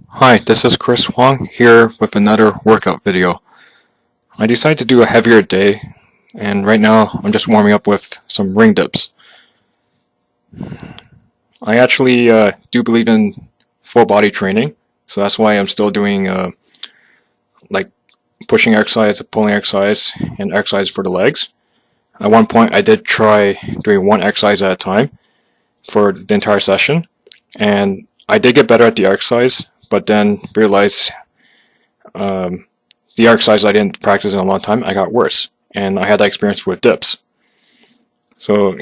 Hi, this is Chris Wong here with another workout video. I decided to do a heavier day, and right now I'm just warming up with some ring dips. I actually do believe in full body training, so that's why I'm still doing like pushing exercise, pulling exercise, and exercise for the legs. At one point I did try doing one exercise at a time for the entire session, and I did get better at the exercise, but then realized the exercise I didn't practice in a long time, I got worse. And I had that experience with dips. So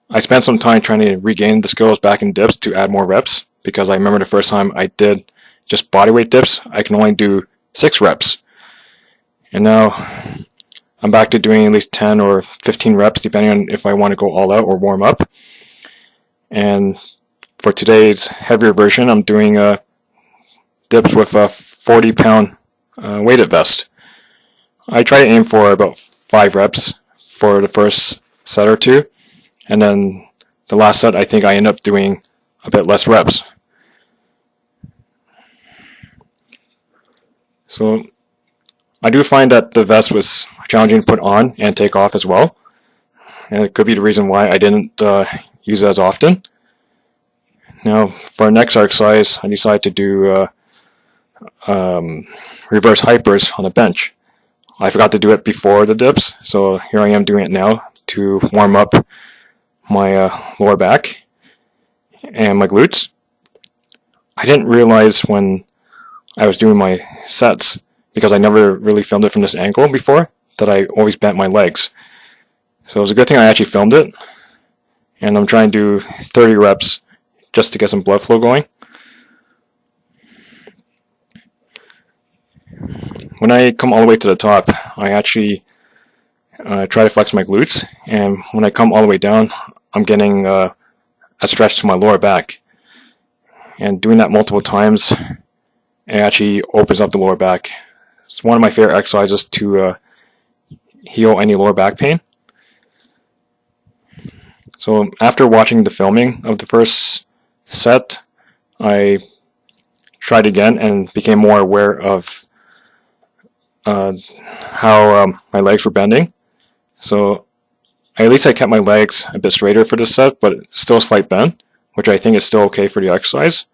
I spent some time trying to regain the skills back in dips to add more reps, because I remember the first time I did just bodyweight dips, I can only do 6 reps. And now I'm back to doing at least 10 or 15 reps, depending on if I want to go all out or warm up. And for today's heavier version, I'm doing dips with a 40-pound weighted vest. I try to aim for about 5 reps for the first set or two, and then the last set I think I end up doing a bit less reps. So I do find that the vest was challenging to put on and take off as well, and it could be the reason why I didn't use it as often. Now for our next exercise, I decided to do reverse hypers on a bench. I forgot to do it before the dips, so here I am doing it now to warm up my lower back and my glutes. I didn't realize when I was doing my sets, because I never really filmed it from this angle before, that I always bent my legs. So it was a good thing I actually filmed it, and I'm trying to do 30 reps just to get some blood flow going. When I come all the way to the top, I actually try to flex my glutes, and when I come all the way down, I'm getting a stretch to my lower back. And doing that multiple times, it actually opens up the lower back. It's one of my favorite exercises to heal any lower back pain. So after watching the filming of the first set, I tried again and became more aware of how my legs were bending. So at least I kept my legs a bit straighter for this set, but still a slight bend, which I think is still okay for the exercise.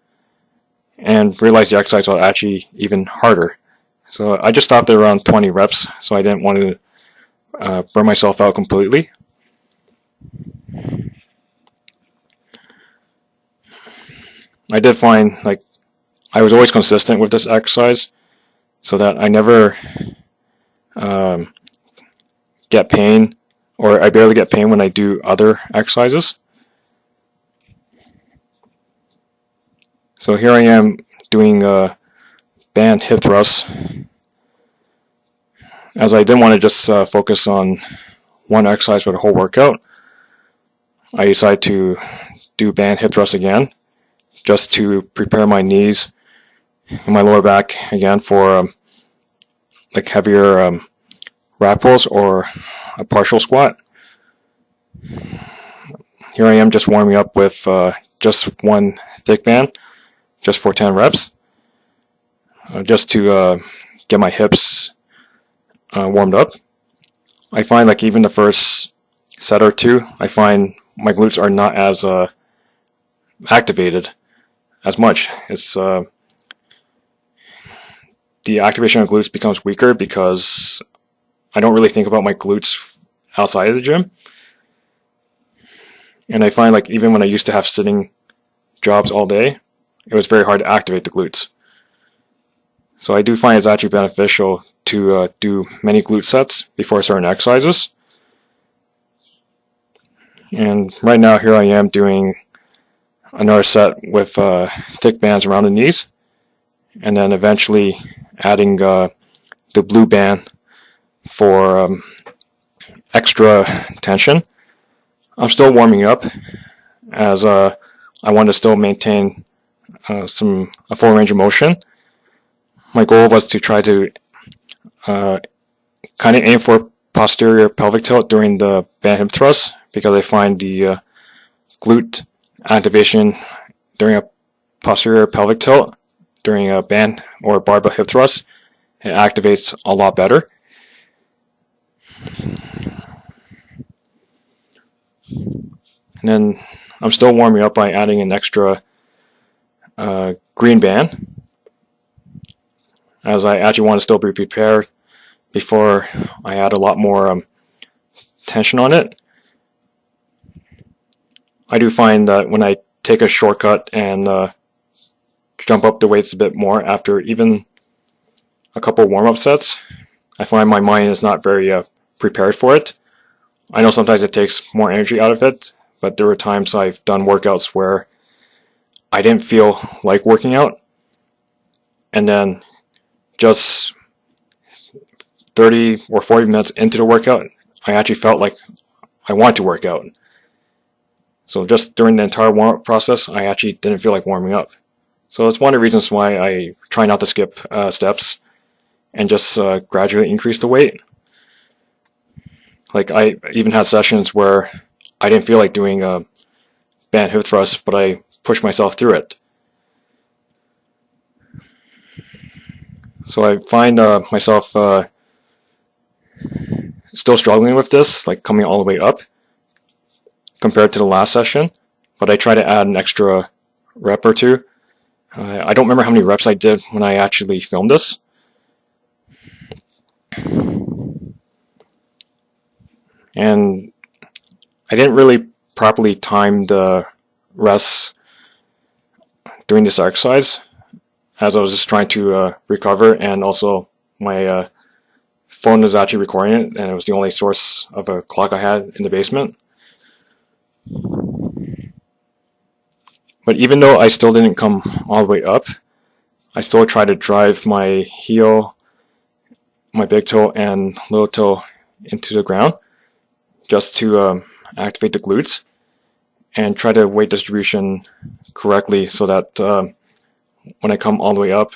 And realized the exercise was actually even harder. So I just stopped at around 20 reps, so I didn't want to burn myself out completely. I did find I was always consistent with this exercise, so that I never get pain, or I barely get pain when I do other exercises. So here I am doing band hip thrusts. As I didn't want to just focus on one exercise for the whole workout, I decided to do band hip thrusts again, just to prepare my knees and my lower back again for heavier rack pulls or a partial squat. Here I am just warming up with just one thick band, just for 10 reps, just to get my hips warmed up. I find even the first set or two, I find my glutes are not as activated as much. It's the activation of glutes becomes weaker because I don't really think about my glutes outside of the gym. And I find even when I used to have sitting jobs all day, it was very hard to activate the glutes. So I do find it's actually beneficial to do many glute sets before certain exercises. And right now here I am doing another set with thick bands around the knees, and then eventually adding the blue band for extra tension. I'm still warming up, as I want to still maintain a full range of motion. My goal was to try to kind of aim for posterior pelvic tilt during the band hip thrust, because I find the glute activation during a posterior pelvic tilt during a band or barbell hip thrust, it activates a lot better. And then I'm still warming up by adding an extra green band, as I actually want to still be prepared before I add a lot more tension on it. I do find that when I take a shortcut and jump up the weights a bit more after even a couple warm-up sets, I find my mind is not very prepared for it. I know sometimes it takes more energy out of it, but there were times I've done workouts where I didn't feel like working out, and then just 30 or 40 minutes into the workout, I actually felt like I wanted to work out. So just during the entire warm-up process, I actually didn't feel like warming up. So it's one of the reasons why I try not to skip steps and just gradually increase the weight. Like, I even had sessions where I didn't feel like doing a band hip thrust, but I pushed myself through it. So I find myself still struggling with this, like coming all the way up compared to the last session, but I try to add an extra rep or two. I don't remember how many reps I did when I actually filmed this. And I didn't really properly time the rests during this exercise, as I was just trying to recover, and also my phone was actually recording it, and it was the only source of a clock I had in the basement. But even though I still didn't come all the way up, I still tried to drive my heel, my big toe, and little toe into the ground just to activate the glutes and try to weight distribution correctly so that when I come all the way up,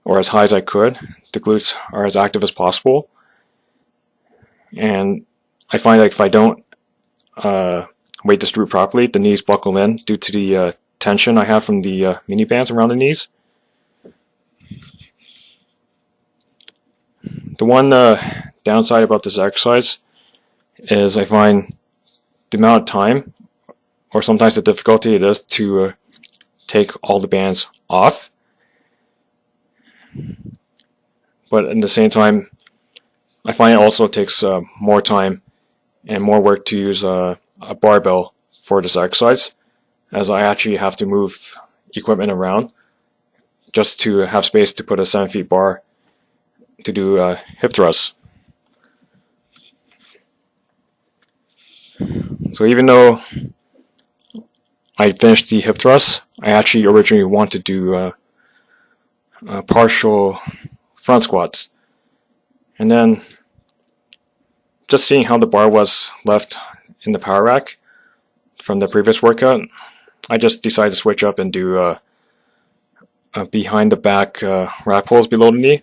or as high as I could, the glutes are as active as possible. And I find like if I don't weight distribute properly, the knees buckle in due to the tension I have from the mini bands around the knees. The one downside about this exercise is I find the amount of time, or sometimes the difficulty it is to take all the bands off. But at the same time, I find it also takes more time and more work to use a barbell for this exercise, as I actually have to move equipment around just to have space to put a 7 feet bar to do hip thrusts. So even though I finished the hip thrusts, I actually originally wanted to do partial front squats. And then just seeing how the bar was left in the power rack from the previous workout, I just decided to switch up and do behind the back rack pulls below the knee.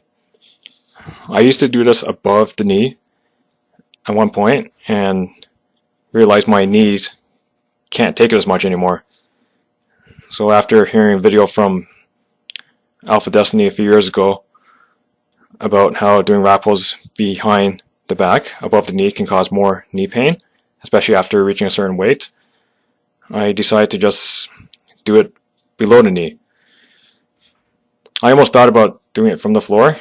I used to do this above the knee at one point and realized my knees can't take it as much anymore. So after hearing a video from Alpha Destiny a few years ago about how doing rack pulls behind the back above the knee can cause more knee pain, especially after reaching a certain weight, I decided to just do it below the knee. I almost thought about doing it from the floor,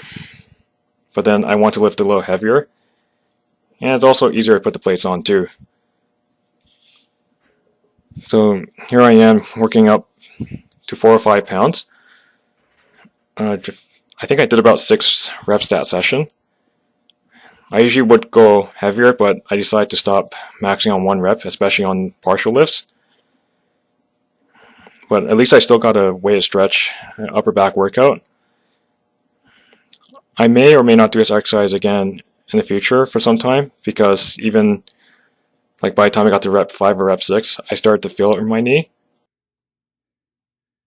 but then I want to lift a little heavier, and it's also easier to put the plates on too. So here I am working up to 4 or 5 pounds. I think I did about 6 reps that session. I usually would go heavier, but I decided to stop maxing on 1 rep, especially on partial lifts. But at least I still got a weighted stretch upper back workout. I may or may not do this exercise again in the future for some time, because even like by the time I got to rep 5 or rep 6, I started to feel it in my knee.